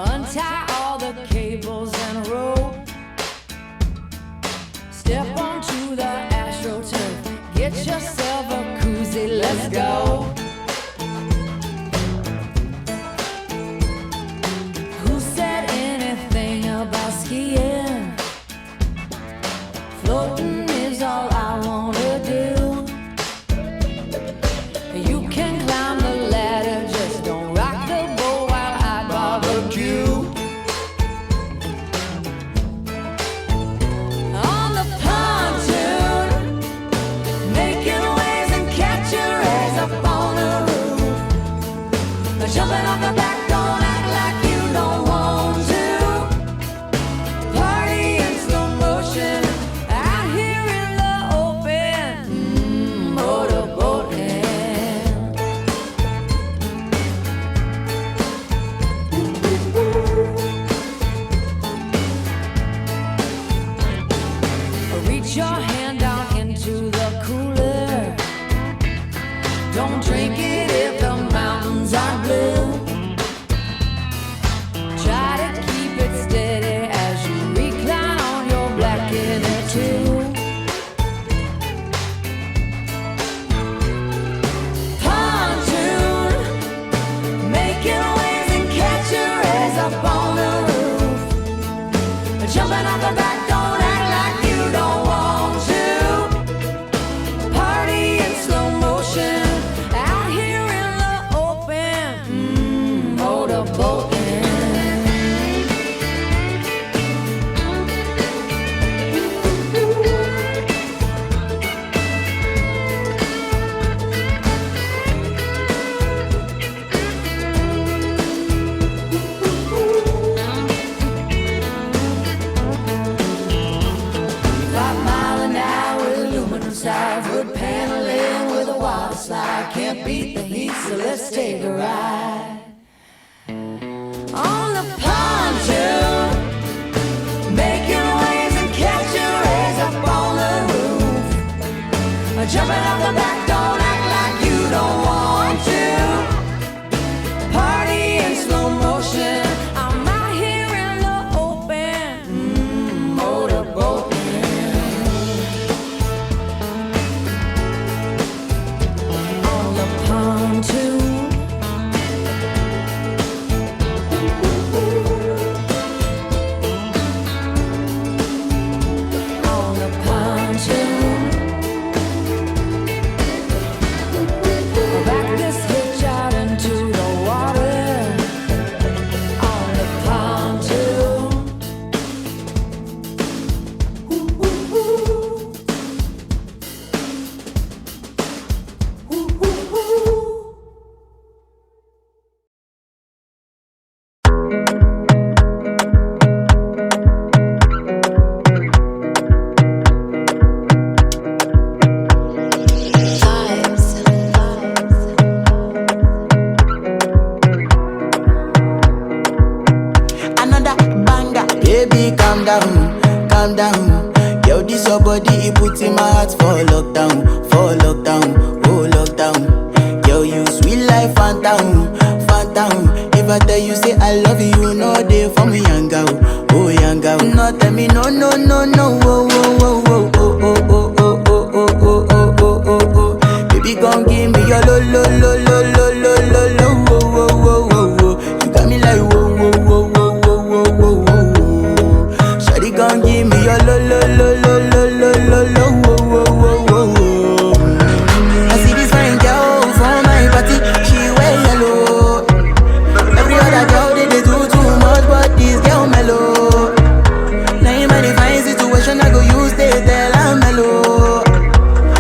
Untie all the cables and rope. Step onto the AstroTurf. Get yourself a koozie, let's go. Who said anything about skiing? Floating is all I wanna do. You can climb the ladder, just don't rock the boat while I barbecue. On the pontoon, making waves and catching rays up on the roof. Jumping off the back, don't act like you don't want to. Party in slow motion, out here in the open, motorboating. Reach your hand down into the cooler. Don't drink it if the mountains are blue. Try to keep it steady as you recline on your black inner tube. Pontoon, making waves and catching rays up on the roof. Jumping off the back, don't act like you don't want to. Party in slow motion, out here in the open, motorboating. Wood paneling with a water slide. Can't beat the heat, so let's take a ride. On the pontoon, making waves and catching rays up on the roof. Jumping off the back, don't act like you don't want to. Party in slow motion, I'm out here in the open, motorboating. Pontoon. On the pontoon. Back this hitch out into the water. On the pontoon. Another banger. Baby, calm down, calm down. Yo, this your body, it puts in my heart for lockdown, oh lockdown. Yo, you sweet life, phantom, phantom. If I tell you say I love you, no day for me, young girl, oh young girl. No, tell me no, no, no, no, oh, oh, oh, oh, oh, oh, oh, oh, oh, oh, oh, oh, oh, oh, oh. Baby, gon' give me your lo, lo, lo, lo, lo, lo, lo, lo, oh, oh, oh, oh, oh. You got me like whoa, whoa, whoa, whoa, whoa, whoa, whoa, whoa. Shawty gon' give me your lo, lo, lo, lo, lo, lo, lo, lo, oh, oh, oh, oh, oh. I see this fine girl from my party, she wear yellow. Every other girl they do too much, but this girl mellow. Now in my divine situation, I go use they tell I'm mellow.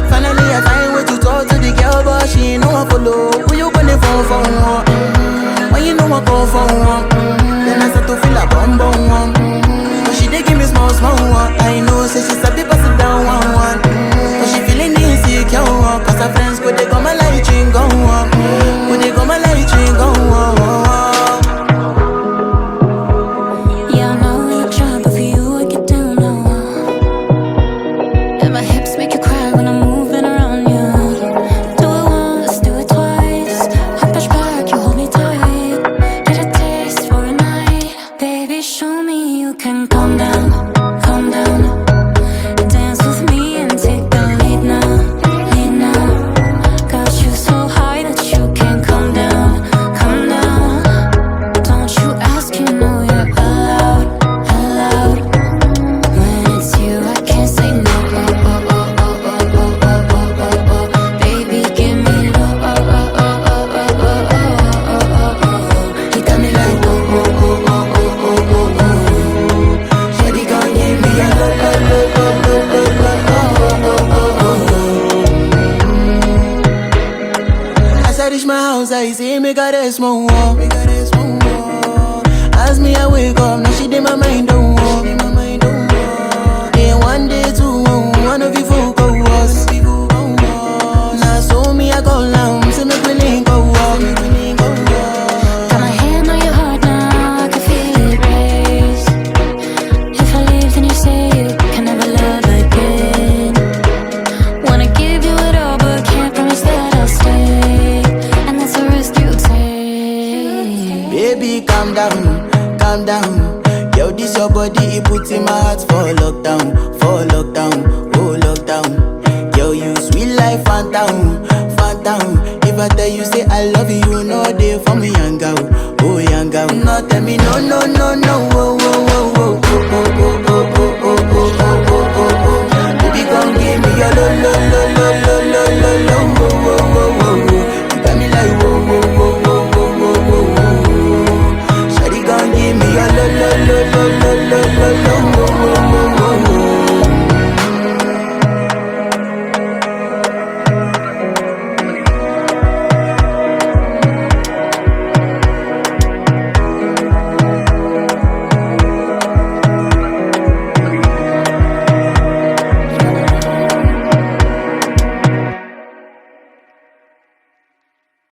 Finally I find way to talk to the girl, but she ain't no one follow. Who you gonna phone for? When you know I call for one, then I start to feel a bum bum one. But she dey give me small small one. I know, say she sabi pass it down one one. But she feeling insecure, cause her friends go they come my light ring go on, go they come my light ring go on. Yeah, I know we look shy, but for you I get down low. And my hips make you cry when I'm moving around you. Do it once, do it twice. I push back, you hold me tight. Get a taste for a night. like, say, make her rest more. Make her rest more. As me, I wake up, now she did my mind, don't walk. Day one, day two, one of you folk go was. Now so me, I go down, say make me link go walk. Got my hand on your heart now, I can feel it race. If I leave, then you say you can never love again. Wanna give you it all, but can't promise that I'll stay. And that's a risk you take. Baby, calm down, calm down. Yo, this your body, it puts in my heart for lockdown, oh lockdown. Yo, you sweet life, phantom, phantom. If I tell you say I love you, you know they for me, young girl, oh young girl. No, tell me no, no, no, no, oh, oh, oh, oh, oh, oh, oh, oh, oh, oh, oh, oh, oh, oh. Baby, come give me your lo, lo, lo, lo, lo, lo, lo, lo, oh, oh, oh, oh, oh. You got me like, oh, oh, oh, oh, oh, oh, oh, oh. Shawty, come give me your lo, lo, lo, lo, lo, lo.